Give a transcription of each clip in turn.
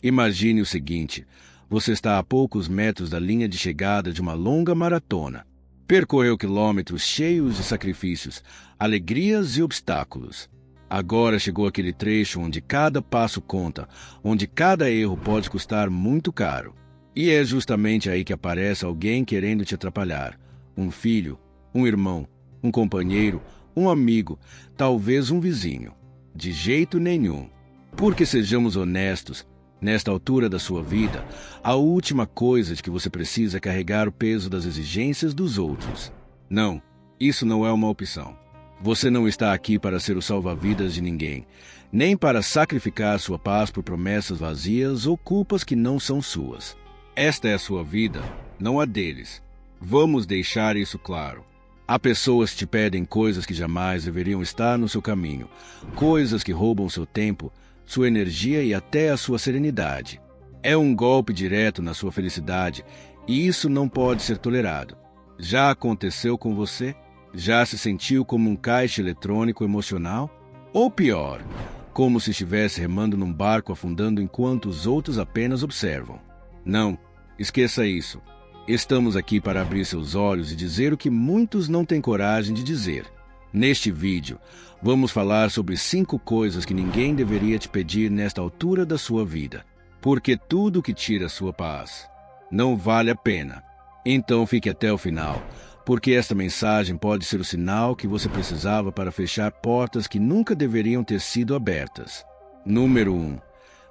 Imagine o seguinte: você está a poucos metros da linha de chegada de uma longa maratona. Percorreu quilômetros cheios de sacrifícios, alegrias e obstáculos. Agora chegou aquele trecho onde cada passo conta, onde cada erro pode custar muito caro. E é justamente aí que aparece alguém querendo te atrapalhar. Um filho, um irmão, um companheiro, um amigo, talvez um vizinho. De jeito nenhum. Porque sejamos honestos, nesta altura da sua vida, a última coisa de que você precisa é carregar o peso das exigências dos outros. Não, isso não é uma opção. Você não está aqui para ser o salva-vidas de ninguém, nem para sacrificar sua paz por promessas vazias ou culpas que não são suas. Esta é a sua vida, não a deles. Vamos deixar isso claro. Há pessoas que te pedem coisas que jamais deveriam estar no seu caminho, coisas que roubam seu tempo, sua energia e até a sua serenidade. É um golpe direto na sua felicidade e isso não pode ser tolerado. Já aconteceu com você? Já se sentiu como um caixa eletrônico emocional? Ou pior, como se estivesse remando num barco afundando enquanto os outros apenas observam? Não, esqueça isso. Estamos aqui para abrir seus olhos e dizer o que muitos não têm coragem de dizer. Neste vídeo, vamos falar sobre 5 coisas que ninguém deveria te pedir nesta altura da sua vida. Porque tudo que tira sua paz não vale a pena. Então fique até o final, porque esta mensagem pode ser o sinal que você precisava para fechar portas que nunca deveriam ter sido abertas. Número 1.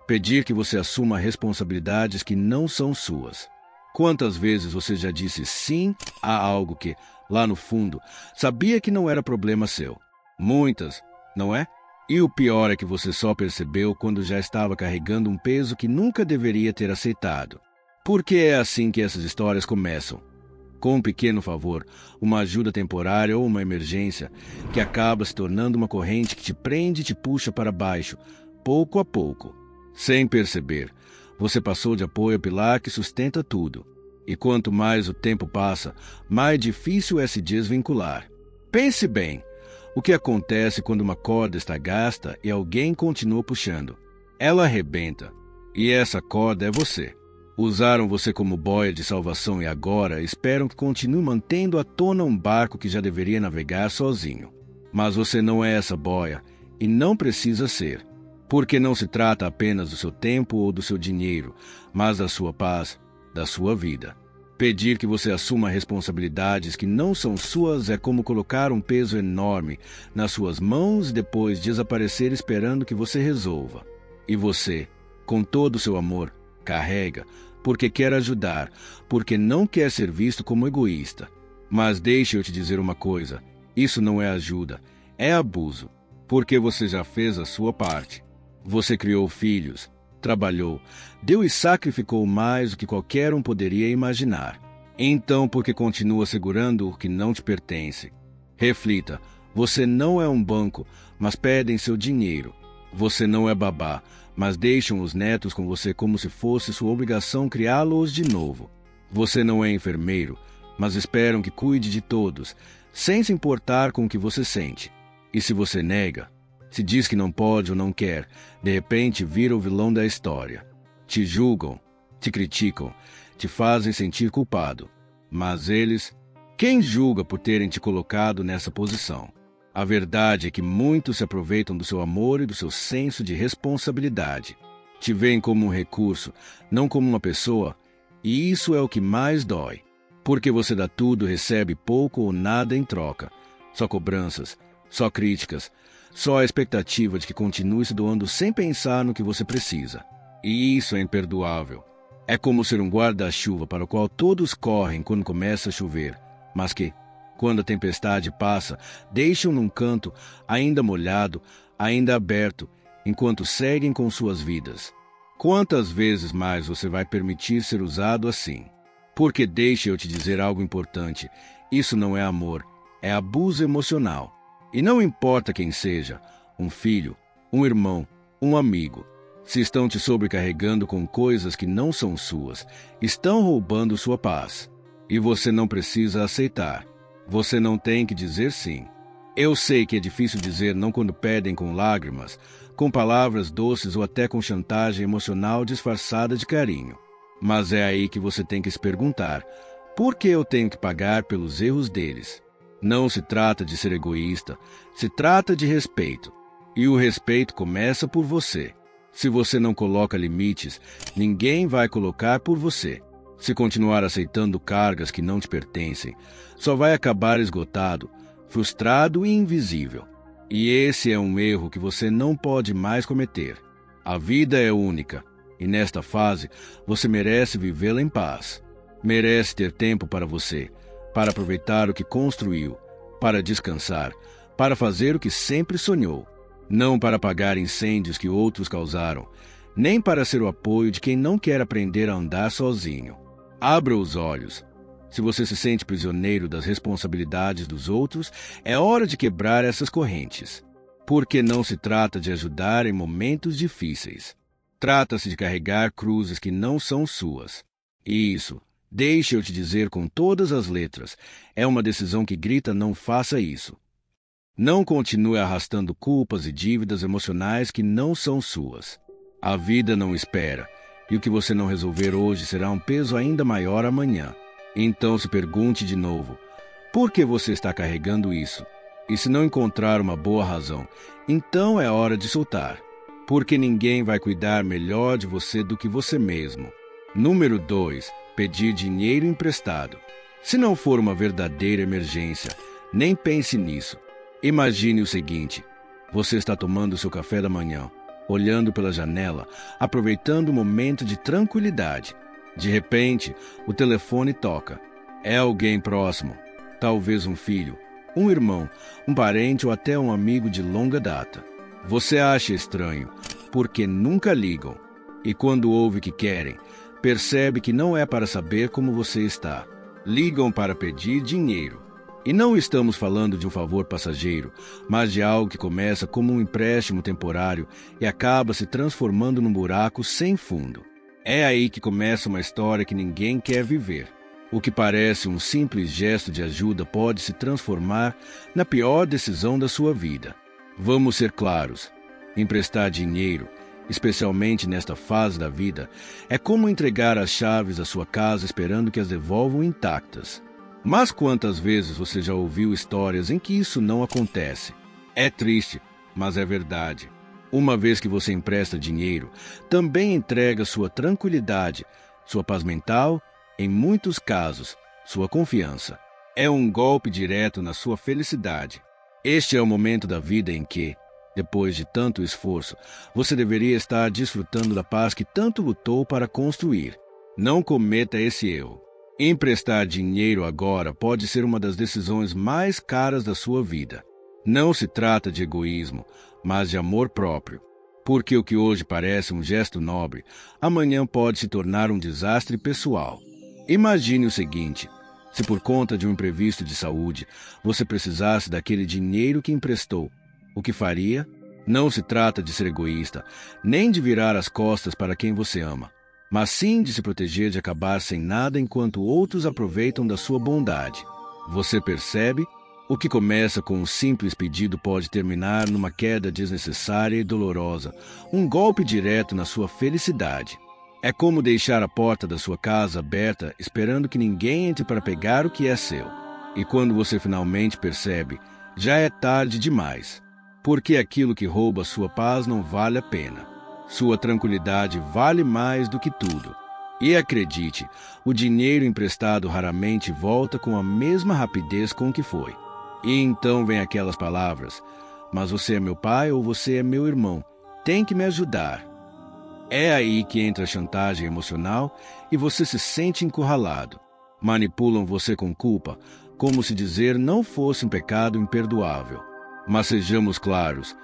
Pedir que você assuma responsabilidades que não são suas. Quantas vezes você já disse sim a algo que, lá no fundo, sabia que não era problema seu? Muitas, não é? E o pior é que você só percebeu quando já estava carregando um peso que nunca deveria ter aceitado. Porque é assim que essas histórias começam. Com um pequeno favor, uma ajuda temporária ou uma emergência, que acaba se tornando uma corrente que te prende e te puxa para baixo, pouco a pouco. Sem perceber, você passou de apoio ao pilar que sustenta tudo. E quanto mais o tempo passa, mais difícil é se desvincular. Pense bem, o que acontece quando uma corda está gasta e alguém continua puxando? Ela arrebenta. E essa corda é você. Usaram você como boia de salvação e agora esperam que continue mantendo à tona um barco que já deveria navegar sozinho. Mas você não é essa boia e não precisa ser. Porque não se trata apenas do seu tempo ou do seu dinheiro, mas da sua paz, da sua vida. Pedir que você assuma responsabilidades que não são suas é como colocar um peso enorme nas suas mãos e depois desaparecer esperando que você resolva. E você, com todo o seu amor, carrega, porque quer ajudar, porque não quer ser visto como egoísta. Mas deixe eu te dizer uma coisa, isso não é ajuda, é abuso, porque você já fez a sua parte. Você criou filhos, trabalhou, deu e sacrificou mais do que qualquer um poderia imaginar. Então, por que continua segurando o que não te pertence? Reflita, você não é um banco, mas pedem seu dinheiro. Você não é babá, mas deixam os netos com você como se fosse sua obrigação criá-los de novo. Você não é enfermeiro, mas esperam que cuide de todos, sem se importar com o que você sente. E se você nega, se diz que não pode ou não quer, de repente vira o vilão da história. Te julgam, te criticam, te fazem sentir culpado. Mas eles, quem julga por terem te colocado nessa posição? A verdade é que muitos se aproveitam do seu amor e do seu senso de responsabilidade. Te veem como um recurso, não como uma pessoa, e isso é o que mais dói. Porque você dá tudo e recebe pouco ou nada em troca. Só cobranças, só críticas, só a expectativa de que continue se doando sem pensar no que você precisa. E isso é imperdoável. É como ser um guarda-chuva para o qual todos correm quando começa a chover, mas que, quando a tempestade passa, deixam num canto, ainda molhado, ainda aberto, enquanto seguem com suas vidas. Quantas vezes mais você vai permitir ser usado assim? Porque deixe eu te dizer algo importante, isso não é amor, é abuso emocional. E não importa quem seja, um filho, um irmão, um amigo, se estão te sobrecarregando com coisas que não são suas, estão roubando sua paz. E você não precisa aceitar. Você não tem que dizer sim. Eu sei que é difícil dizer não quando pedem com lágrimas, com palavras doces ou até com chantagem emocional disfarçada de carinho. Mas é aí que você tem que se perguntar: por que eu tenho que pagar pelos erros deles? Não se trata de ser egoísta, se trata de respeito. E o respeito começa por você. Se você não coloca limites, ninguém vai colocar por você. Se continuar aceitando cargas que não te pertencem, só vai acabar esgotado, frustrado e invisível. E esse é um erro que você não pode mais cometer. A vida é única, e nesta fase você merece vivê-la em paz. Merece ter tempo para você, para aproveitar o que construiu, para descansar, para fazer o que sempre sonhou. Não para apagar incêndios que outros causaram, nem para ser o apoio de quem não quer aprender a andar sozinho. Abra os olhos. Se você se sente prisioneiro das responsabilidades dos outros, é hora de quebrar essas correntes. Porque não se trata de ajudar em momentos difíceis. Trata-se de carregar cruzes que não são suas. E isso, deixe eu te dizer com todas as letras, é uma decisão que grita: não faça isso. Não continue arrastando culpas e dívidas emocionais que não são suas. A vida não espera, e o que você não resolver hoje será um peso ainda maior amanhã. Então se pergunte de novo: por que você está carregando isso? E se não encontrar uma boa razão, então é hora de soltar. Porque ninguém vai cuidar melhor de você do que você mesmo. Número 2. Pedir dinheiro emprestado. Se não for uma verdadeira emergência, nem pense nisso. Imagine o seguinte: você está tomando seu café da manhã, olhando pela janela, aproveitando o momento de tranquilidade. De repente, o telefone toca. É alguém próximo, talvez um filho, um irmão, um parente ou até um amigo de longa data. Você acha estranho, porque nunca ligam. E quando ouve que querem, percebe que não é para saber como você está. Ligam para pedir dinheiro. E não estamos falando de um favor passageiro, mas de algo que começa como um empréstimo temporário e acaba se transformando num buraco sem fundo. É aí que começa uma história que ninguém quer viver. O que parece um simples gesto de ajuda pode se transformar na pior decisão da sua vida. Vamos ser claros: emprestar dinheiro, especialmente nesta fase da vida, é como entregar as chaves da sua casa esperando que as devolvam intactas. Mas quantas vezes você já ouviu histórias em que isso não acontece? É triste, mas é verdade. Uma vez que você empresta dinheiro, também entrega sua tranquilidade, sua paz mental, em muitos casos, sua confiança. É um golpe direto na sua felicidade. Este é o momento da vida em que, depois de tanto esforço, você deveria estar desfrutando da paz que tanto lutou para construir. Não cometa esse erro. Emprestar dinheiro agora pode ser uma das decisões mais caras da sua vida. Não se trata de egoísmo, mas de amor próprio. Porque o que hoje parece um gesto nobre, amanhã pode se tornar um desastre pessoal. Imagine o seguinte: se por conta de um imprevisto de saúde, você precisasse daquele dinheiro que emprestou, o que faria? Não se trata de ser egoísta, nem de virar as costas para quem você ama, mas sim de se proteger de acabar sem nada enquanto outros aproveitam da sua bondade. Você percebe? O que começa com um simples pedido pode terminar numa queda desnecessária e dolorosa, um golpe direto na sua felicidade. É como deixar a porta da sua casa aberta esperando que ninguém entre para pegar o que é seu. E quando você finalmente percebe, já é tarde demais, porque aquilo que rouba sua paz não vale a pena. Sua tranquilidade vale mais do que tudo. E acredite, o dinheiro emprestado raramente volta com a mesma rapidez com que foi. E então vem aquelas palavras: mas você é meu pai ou você é meu irmão, tem que me ajudar. É aí que entra a chantagem emocional e você se sente encurralado. Manipulam você com culpa, como se dizer não fosse um pecado imperdoável. Mas sejamos claros: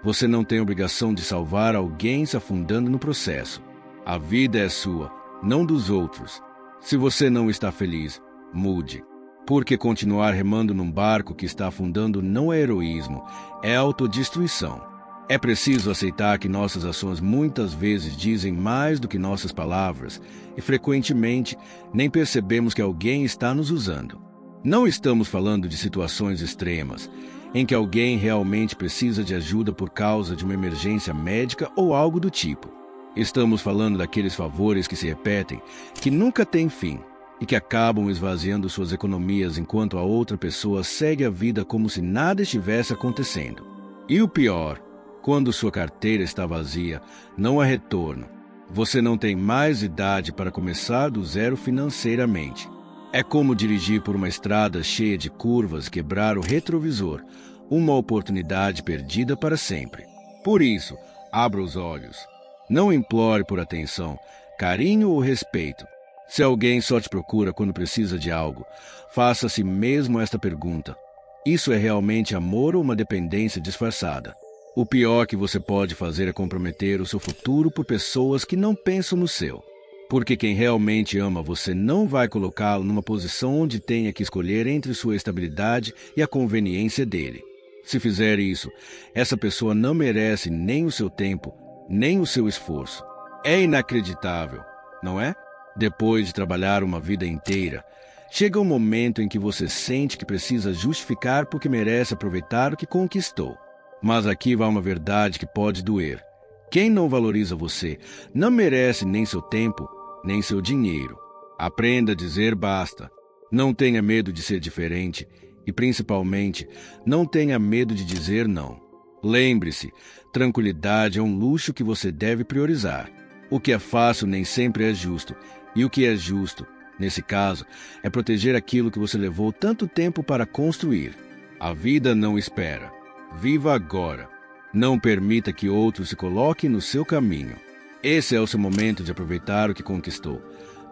você não tem obrigação de salvar alguém se afundando no processo. A vida é sua, não dos outros. Se você não está feliz, mude. Porque continuar remando num barco que está afundando não é heroísmo, é autodestruição. É preciso aceitar que nossas ações muitas vezes dizem mais do que nossas palavras e, frequentemente, nem percebemos que alguém está nos usando. Não estamos falando de situações extremas. em que alguém realmente precisa de ajuda por causa de uma emergência médica ou algo do tipo. Estamos falando daqueles favores que se repetem, que nunca têm fim e que acabam esvaziando suas economias enquanto a outra pessoa segue a vida como se nada estivesse acontecendo. E o pior, quando sua carteira está vazia, não há retorno. Você não tem mais idade para começar do zero financeiramente. É como dirigir por uma estrada cheia de curvas, quebrar o retrovisor, uma oportunidade perdida para sempre. Por isso, abra os olhos. Não implore por atenção, carinho ou respeito. Se alguém só te procura quando precisa de algo, faça a si mesmo esta pergunta: isso é realmente amor ou uma dependência disfarçada? O pior que você pode fazer é comprometer o seu futuro por pessoas que não pensam no seu. Porque quem realmente ama você não vai colocá-lo numa posição onde tenha que escolher entre sua estabilidade e a conveniência dele. Se fizer isso, essa pessoa não merece nem o seu tempo, nem o seu esforço. É inacreditável, não é? Depois de trabalhar uma vida inteira, chega um momento em que você sente que precisa justificar porque merece aproveitar o que conquistou. Mas aqui vai uma verdade que pode doer. Quem não valoriza você não merece nem seu tempo, nem seu dinheiro. Aprenda a dizer basta. Não tenha medo de ser diferente e, principalmente, não tenha medo de dizer não. Lembre-se, tranquilidade é um luxo que você deve priorizar. O que é fácil nem sempre é justo, e o que é justo, nesse caso, é proteger aquilo que você levou tanto tempo para construir. A vida não espera. Viva agora. Não permita que outros se coloquem no seu caminho. Esse é o seu momento de aproveitar o que conquistou,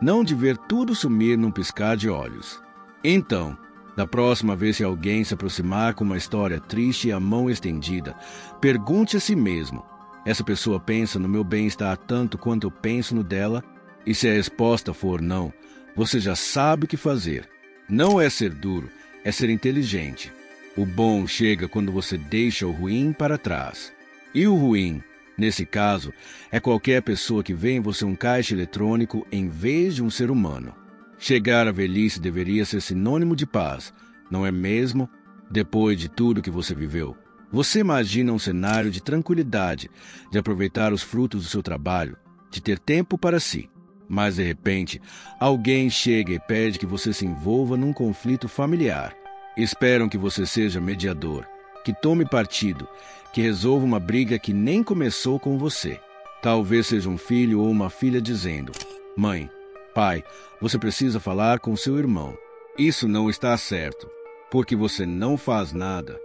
não de ver tudo sumir num piscar de olhos. Então, da próxima vez que alguém se aproximar com uma história triste e a mão estendida, pergunte a si mesmo: essa pessoa pensa no meu bem-estar tanto quanto eu penso no dela? E se a resposta for não, você já sabe o que fazer. Não é ser duro, é ser inteligente. O bom chega quando você deixa o ruim para trás. E o ruim, nesse caso, é qualquer pessoa que vê em você um caixa eletrônico em vez de um ser humano. Chegar à velhice deveria ser sinônimo de paz, não é mesmo? Depois de tudo que você viveu, você imagina um cenário de tranquilidade, de aproveitar os frutos do seu trabalho, de ter tempo para si. Mas, de repente, alguém chega e pede que você se envolva num conflito familiar. Esperam que você seja mediador, que tome partido, que resolva uma briga que nem começou com você. Talvez seja um filho ou uma filha dizendo: mãe, pai, você precisa falar com seu irmão. Isso não está certo, porque você não faz nada.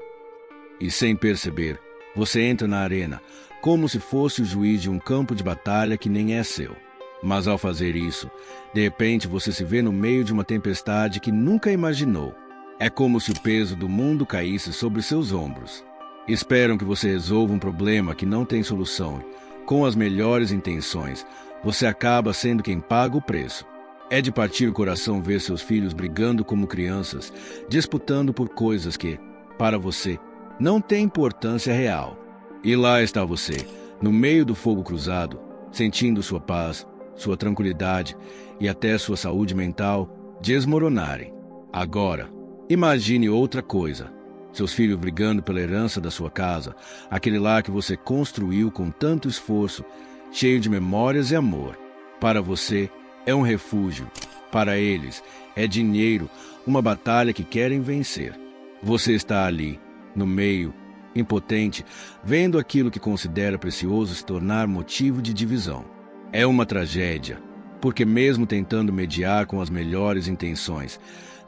E sem perceber, você entra na arena, como se fosse o juiz de um campo de batalha que nem é seu. Mas ao fazer isso, de repente você se vê no meio de uma tempestade que nunca imaginou. É como se o peso do mundo caísse sobre seus ombros. Esperam que você resolva um problema que não tem solução. Com as melhores intenções, você acaba sendo quem paga o preço. É de partir o coração ver seus filhos brigando como crianças, disputando por coisas que, para você, não têm importância real. E lá está você, no meio do fogo cruzado, sentindo sua paz, sua tranquilidade e até sua saúde mental desmoronarem. Agora, imagine outra coisa. Seus filhos brigando pela herança da sua casa, aquele lar que você construiu com tanto esforço, cheio de memórias e amor. Para você, é um refúgio. Para eles, é dinheiro, uma batalha que querem vencer. Você está ali, no meio, impotente, vendo aquilo que considera precioso se tornar motivo de divisão. É uma tragédia, porque mesmo tentando mediar com as melhores intenções,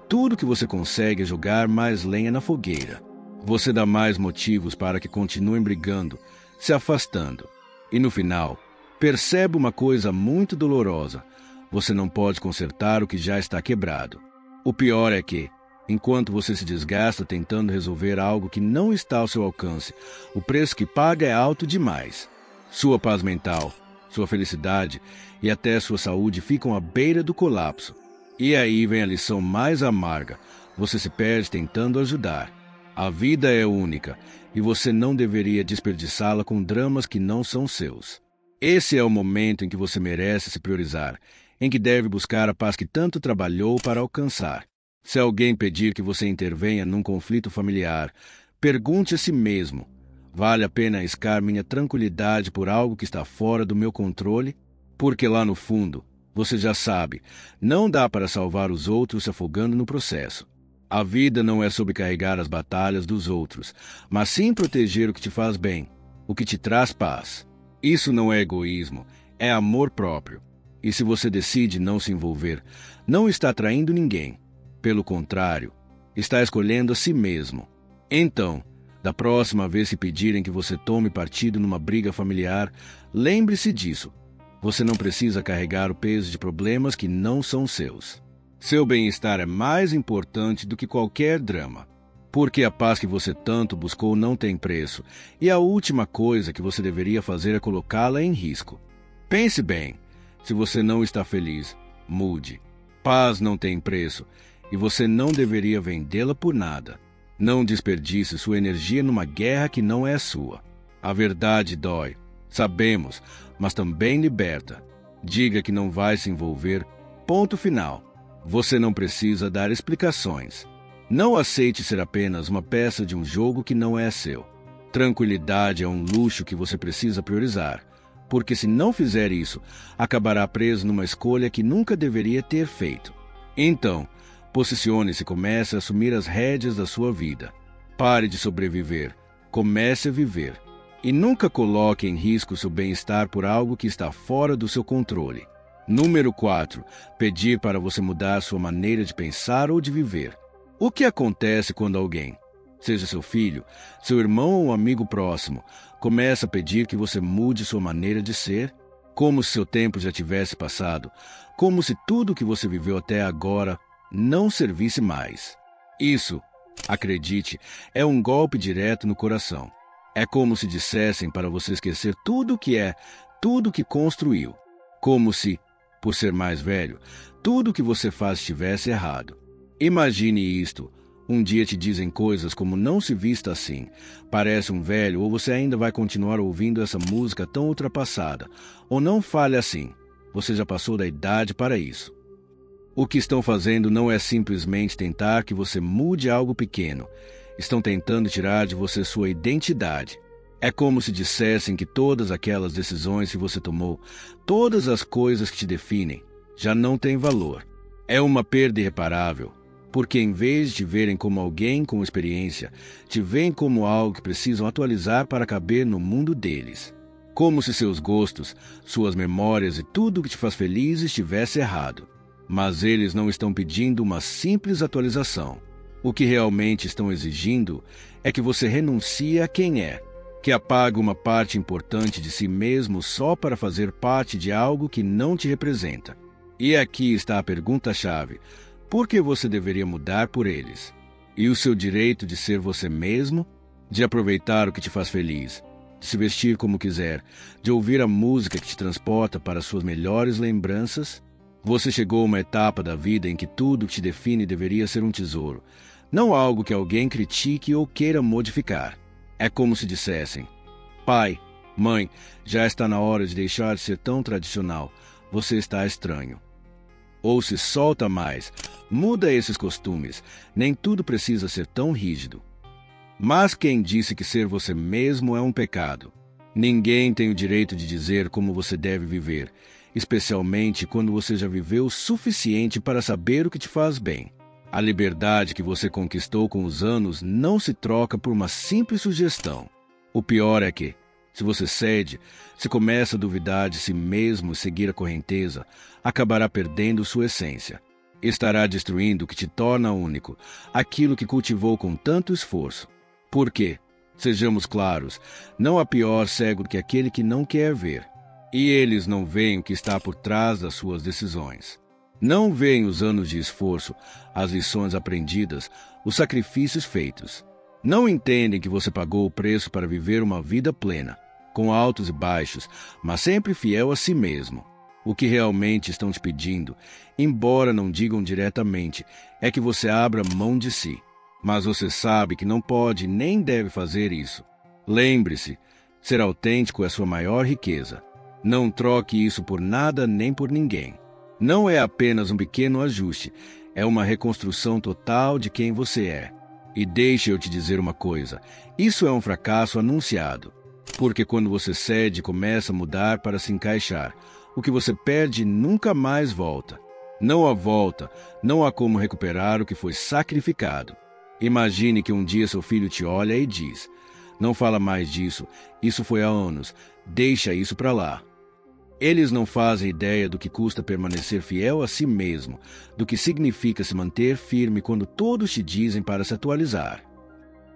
tudo que você consegue é jogar mais lenha na fogueira. Você dá mais motivos para que continuem brigando, se afastando. E no final, percebe uma coisa muito dolorosa: você não pode consertar o que já está quebrado. O pior é que, enquanto você se desgasta tentando resolver algo que não está ao seu alcance, o preço que paga é alto demais. Sua paz mental, sua felicidade e até sua saúde ficam à beira do colapso. E aí vem a lição mais amarga: você se perde tentando ajudar. A vida é única e você não deveria desperdiçá-la com dramas que não são seus. Esse é o momento em que você merece se priorizar, em que deve buscar a paz que tanto trabalhou para alcançar. Se alguém pedir que você intervenha num conflito familiar, Pergunte a si mesmo: vale a pena arriscar minha tranquilidade por algo que está fora do meu controle? Porque lá no fundo, você já sabe, não dá para salvar os outros se afogando no processo. A vida não é sobre carregar as batalhas dos outros, mas sim proteger o que te faz bem, o que te traz paz. Isso não é egoísmo, é amor próprio. E se você decide não se envolver, não está traindo ninguém. Pelo contrário, está escolhendo a si mesmo. Então, da próxima vez que pedirem que você tome partido numa briga familiar, lembre-se disso. Você não precisa carregar o peso de problemas que não são seus. Seu bem-estar é mais importante do que qualquer drama. Porque a paz que você tanto buscou não tem preço, e a última coisa que você deveria fazer é colocá-la em risco. Pense bem, se você não está feliz, mude. Paz não tem preço, e você não deveria vendê-la por nada. Não desperdice sua energia numa guerra que não é sua. A verdade dói, sabemos, mas também liberta. Diga que não vai se envolver. Ponto final. Você não precisa dar explicações. Não aceite ser apenas uma peça de um jogo que não é seu. Tranquilidade é um luxo que você precisa priorizar, porque se não fizer isso, acabará preso numa escolha que nunca deveria ter feito. Então, posicione-se e comece a assumir as rédeas da sua vida. Pare de sobreviver. Comece a viver. E nunca coloque em risco seu bem-estar por algo que está fora do seu controle. Número 4. Pedir para você mudar sua maneira de pensar ou de viver. O que acontece quando alguém, seja seu filho, seu irmão ou um amigo próximo, começa a pedir que você mude sua maneira de ser? Como se seu tempo já tivesse passado, como se tudo que você viveu até agora não servisse mais. Isso, acredite, é um golpe direto no coração. É como se dissessem para você esquecer tudo o que é, tudo o que construiu. Como se, por ser mais velho, tudo o que você faz estivesse errado. Imagine isto. Um dia te dizem coisas como não se vista assim, parece um velho, ou você ainda vai continuar ouvindo essa música tão ultrapassada, ou não fale assim, você já passou da idade para isso. O que estão fazendo não é simplesmente tentar que você mude algo pequeno. Estão tentando tirar de você sua identidade. É como se dissessem que todas aquelas decisões que você tomou, todas as coisas que te definem, já não têm valor. É uma perda irreparável, porque em vez de te verem como alguém com experiência, te veem como algo que precisam atualizar para caber no mundo deles. Como se seus gostos, suas memórias e tudo o que te faz feliz estivesse errado. Mas eles não estão pedindo uma simples atualização. O que realmente estão exigindo é que você renuncie a quem é, que apague uma parte importante de si mesmo só para fazer parte de algo que não te representa. E aqui está a pergunta-chave: por que você deveria mudar por eles? E o seu direito de ser você mesmo, de aproveitar o que te faz feliz, de se vestir como quiser, de ouvir a música que te transporta para suas melhores lembranças? Você chegou a uma etapa da vida em que tudo que te define deveria ser um tesouro, não algo que alguém critique ou queira modificar. É como se dissessem: pai, mãe, já está na hora de deixar de ser tão tradicional, você está estranho. Ou se solta mais, muda esses costumes, nem tudo precisa ser tão rígido. Mas quem disse que ser você mesmo é um pecado? Ninguém tem o direito de dizer como você deve viver, especialmente quando você já viveu o suficiente para saber o que te faz bem. A liberdade que você conquistou com os anos não se troca por uma simples sugestão. O pior é que, se você cede, se começa a duvidar de si mesmo e seguir a correnteza, acabará perdendo sua essência. Estará destruindo o que te torna único, aquilo que cultivou com tanto esforço. Por quê? Sejamos claros, não há pior cego do que aquele que não quer ver. E eles não veem o que está por trás das suas decisões. Não veem os anos de esforço, as lições aprendidas, os sacrifícios feitos. Não entendem que você pagou o preço para viver uma vida plena, com altos e baixos, mas sempre fiel a si mesmo. O que realmente estão te pedindo, embora não digam diretamente, é que você abra mão de si. Mas você sabe que não pode nem deve fazer isso. Lembre-se, ser autêntico é sua maior riqueza. Não troque isso por nada nem por ninguém. Não é apenas um pequeno ajuste, é uma reconstrução total de quem você é. E deixa eu te dizer uma coisa, isso é um fracasso anunciado. Porque quando você cede e começa a mudar para se encaixar, o que você perde nunca mais volta. Não há volta, não há como recuperar o que foi sacrificado. Imagine que um dia seu filho te olha e diz: não fala mais disso, isso foi há anos, deixa isso para lá. Eles não fazem ideia do que custa permanecer fiel a si mesmo, do que significa se manter firme quando todos te dizem para se atualizar.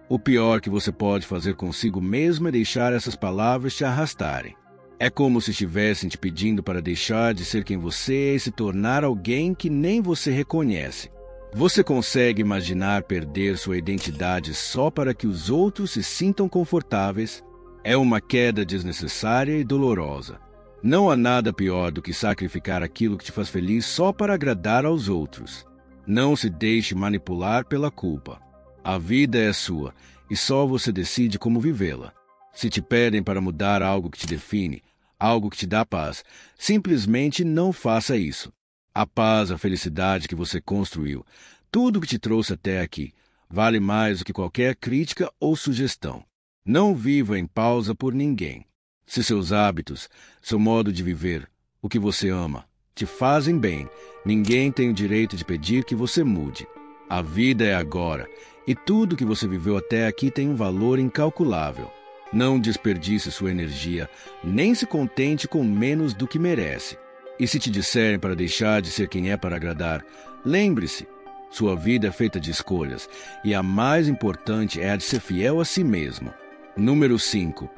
O pior que você pode fazer consigo mesmo é deixar essas palavras te arrastarem. É como se estivessem te pedindo para deixar de ser quem você é e se tornar alguém que nem você reconhece. Você consegue imaginar perder sua identidade só para que os outros se sintam confortáveis? É uma queda desnecessária e dolorosa. Não há nada pior do que sacrificar aquilo que te faz feliz só para agradar aos outros. Não se deixe manipular pela culpa. A vida é sua e só você decide como vivê-la. Se te pedem para mudar algo que te define, algo que te dá paz, simplesmente não faça isso. A paz, a felicidade que você construiu, tudo que te trouxe até aqui, vale mais do que qualquer crítica ou sugestão. Não viva em pausa por ninguém. Se seus hábitos, seu modo de viver, o que você ama, te fazem bem, ninguém tem o direito de pedir que você mude. A vida é agora, e tudo que você viveu até aqui tem um valor incalculável. Não desperdice sua energia, nem se contente com menos do que merece. E se te disserem para deixar de ser quem é para agradar, lembre-se, sua vida é feita de escolhas, e a mais importante é a de ser fiel a si mesmo. Número 5.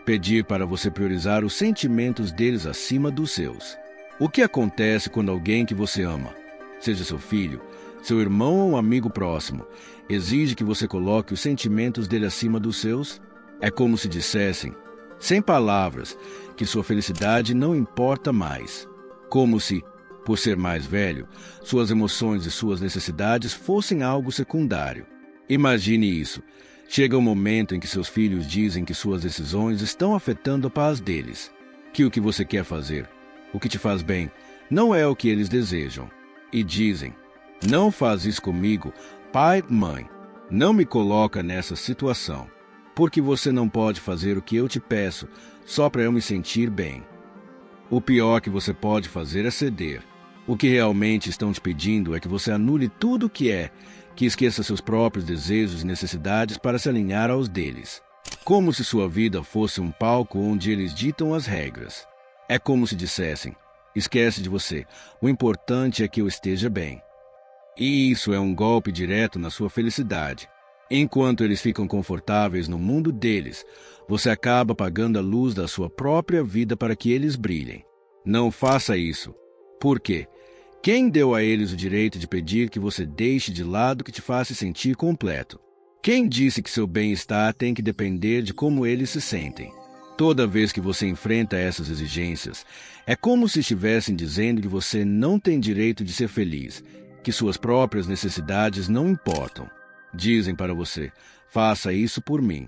Pedir para você priorizar os sentimentos deles acima dos seus. O que acontece quando alguém que você ama, seja seu filho, seu irmão ou um amigo próximo, exige que você coloque os sentimentos dele acima dos seus? É como se dissessem, sem palavras, que sua felicidade não importa mais. Como se, por ser mais velho, suas emoções e suas necessidades fossem algo secundário. Imagine isso. Chega um momento em que seus filhos dizem que suas decisões estão afetando a paz deles, que o que você quer fazer, o que te faz bem, não é o que eles desejam. E dizem, não faz isso comigo, pai, mãe, não me coloca nessa situação, porque você não pode fazer o que eu te peço, só para eu me sentir bem. O pior que você pode fazer é ceder. O que realmente estão te pedindo é que você anule tudo o que é, que esqueça seus próprios desejos e necessidades para se alinhar aos deles. Como se sua vida fosse um palco onde eles ditam as regras. É como se dissessem, esquece de você, o importante é que eu esteja bem. E isso é um golpe direto na sua felicidade. Enquanto eles ficam confortáveis no mundo deles, você acaba apagando a luz da sua própria vida para que eles brilhem. Não faça isso. Por quê? Quem deu a eles o direito de pedir que você deixe de lado o que te faça sentir completo? Quem disse que seu bem-estar tem que depender de como eles se sentem? Toda vez que você enfrenta essas exigências, é como se estivessem dizendo que você não tem direito de ser feliz, que suas próprias necessidades não importam. Dizem para você, faça isso por mim.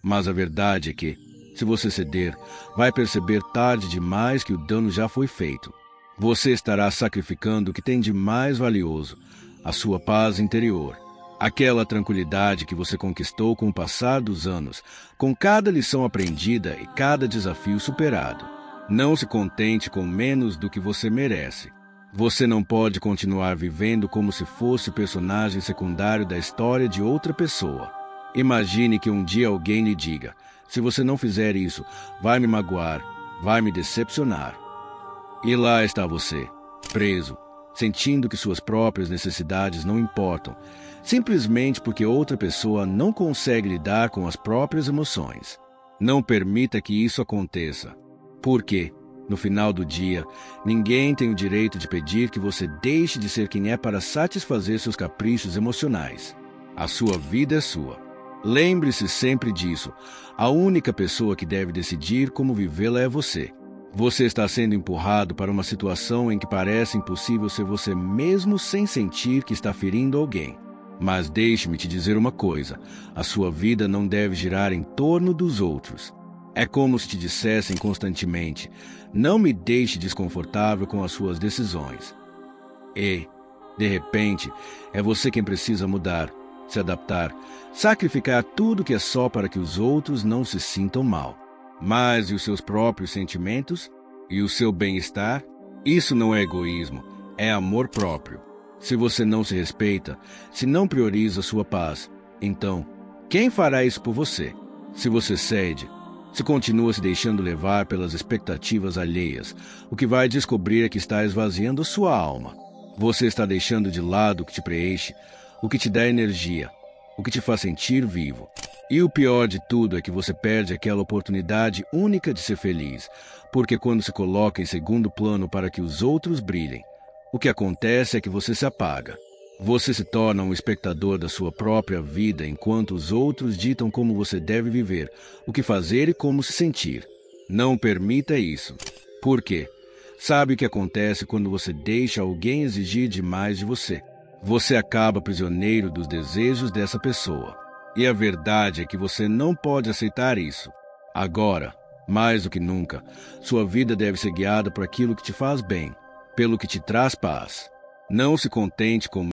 Mas a verdade é que, se você ceder, vai perceber tarde demais que o dano já foi feito. Você estará sacrificando o que tem de mais valioso, a sua paz interior. Aquela tranquilidade que você conquistou com o passar dos anos, com cada lição aprendida e cada desafio superado. Não se contente com menos do que você merece. Você não pode continuar vivendo como se fosse o personagem secundário da história de outra pessoa. Imagine que um dia alguém lhe diga, se você não fizer isso, vai me magoar, vai me decepcionar. E lá está você, preso, sentindo que suas próprias necessidades não importam, simplesmente porque outra pessoa não consegue lidar com as próprias emoções. Não permita que isso aconteça. Porque, no final do dia, ninguém tem o direito de pedir que você deixe de ser quem é para satisfazer seus caprichos emocionais. A sua vida é sua. Lembre-se sempre disso. A única pessoa que deve decidir como vivê-la é você. Você está sendo empurrado para uma situação em que parece impossível ser você mesmo sem sentir que está ferindo alguém. Mas deixe-me te dizer uma coisa, a sua vida não deve girar em torno dos outros. É como se te dissessem constantemente, não me deixe desconfortável com as suas decisões. E, de repente, é você quem precisa mudar, se adaptar, sacrificar tudo que é só para que os outros não se sintam mal. Mas e os seus próprios sentimentos? E o seu bem-estar? Isso não é egoísmo, é amor próprio. Se você não se respeita, se não prioriza sua paz, então, quem fará isso por você? Se você cede, se continua se deixando levar pelas expectativas alheias, o que vai descobrir é que está esvaziando sua alma. Você está deixando de lado o que te preenche, o que te dá energia, o que te faz sentir vivo. E o pior de tudo é que você perde aquela oportunidade única de ser feliz, porque quando se coloca em segundo plano para que os outros brilhem, o que acontece é que você se apaga. Você se torna um espectador da sua própria vida enquanto os outros ditam como você deve viver, o que fazer e como se sentir. Não permita isso. Por quê? Sabe o que acontece quando você deixa alguém exigir demais de você? Você acaba prisioneiro dos desejos dessa pessoa. E a verdade é que você não pode aceitar isso. Agora, mais do que nunca, sua vida deve ser guiada por aquilo que te faz bem, pelo que te traz paz. Não se contente com